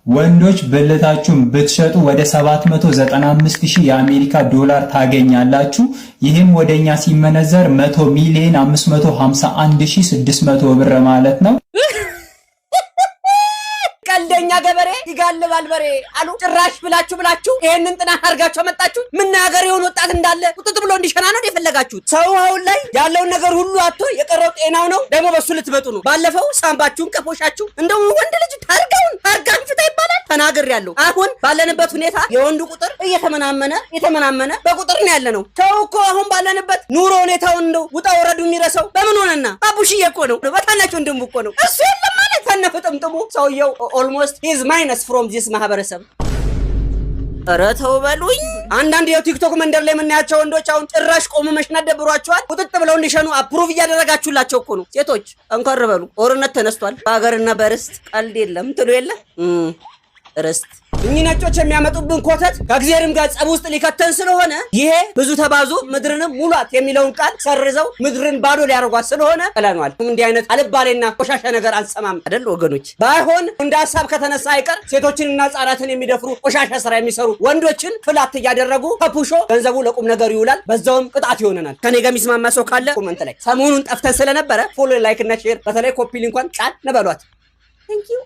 ወንዶች ብልታችሁን ብትሸጡ ወደ 795,000 የአሜሪካ ዶላር ታገኛላችሁ። ይህም ወደኛ ሲመነዘር 100,551,600 ብር ማለት ነው። ቀልደኛ ገበሬ ይጋልባል በሬ አሉ። ጭራሽ ብላችሁ ይሄንን ጥናት አድርጋችሁ መጣችሁ። ምናገር የሆነ ወጣት እንዳለ ቁጥጥ ብሎ እንዲሸና ነው የፈለጋችሁት። ሰው አሁን ላይ ያለውን ነገር ሁሉ አጥቶ የቀረው ጤናው ነው። ደግሞ በሱ ልትበጡ ነው። ባለፈው ሳምባችሁን ከፖሻችሁ እንደው ወንድ ልጅ ታርጋን ፍታ ይባላል ተናግሬያለሁ። አሁን ባለንበት ሁኔታ የወንዱ ቁጥር እየተመናመነ በቁጥር ነው ያለነው። ሰው እኮ አሁን ባለንበት ኑሮ ሁኔታውን እንደው ውጣ ወረዱ የሚረሳው በምን ሆነና አቡሽዬ እኮ ነው። በታናቸው እንደም እኮ ነው እሱ የለም ማለት ተነፍጥምጥሙ ሰውየው ኦልሞስት ሂዝ ማይነስ ፍሮም ዚስ ማህበረሰብ። ኧረ ተው በሉኝ። አንዳንድ የቲክቶክ መንደር ላይ የምናያቸው ወንዶች አሁን ጭራሽ ቆሞ መሽናት ደብሯቸዋል። ቁጥጥ ብለው እንዲሸኑ አፕሩቭ እያደረጋችሁላቸው እኮ ነው። ሴቶች እንኳን በሉ። ጦርነት ተነስቷል በሀገርና በርስት ቀልድ የለም ትሉ የለ ርስት። እኚህ ነጮች የሚያመጡብን ኮተት ከእግዚአብሔርም ጋር ጸብ ውስጥ ሊከተን ስለሆነ ይሄ ብዙ ተባዙ ምድርንም ሙሏት የሚለውን ቃል ሰርዘው ምድርን ባዶ ሊያደርጓት ስለሆነ ጥለኗል። እንዲህ አይነት አልባሌና ቆሻሻ ነገር አንሰማም አይደል ወገኖች? ባይሆን እንደ ሀሳብ ከተነሳ አይቀር ሴቶችንና ህጻናትን የሚደፍሩ ቆሻሻ ስራ የሚሰሩ ወንዶችን ፍላት እያደረጉ ከፑሾ ገንዘቡ ለቁም ነገር ይውላል። በዛውም ቅጣት ይሆነናል። ከኔ ጋር የሚስማማ ሰው ካለ ኮመንት ላይ። ሰሞኑን ጠፍተን ስለነበረ ፎሎ፣ ላይክ እና ሼር በተለይ ኮፒ ሊንኳን ጫን ነበሏት። ቴንክ ዩ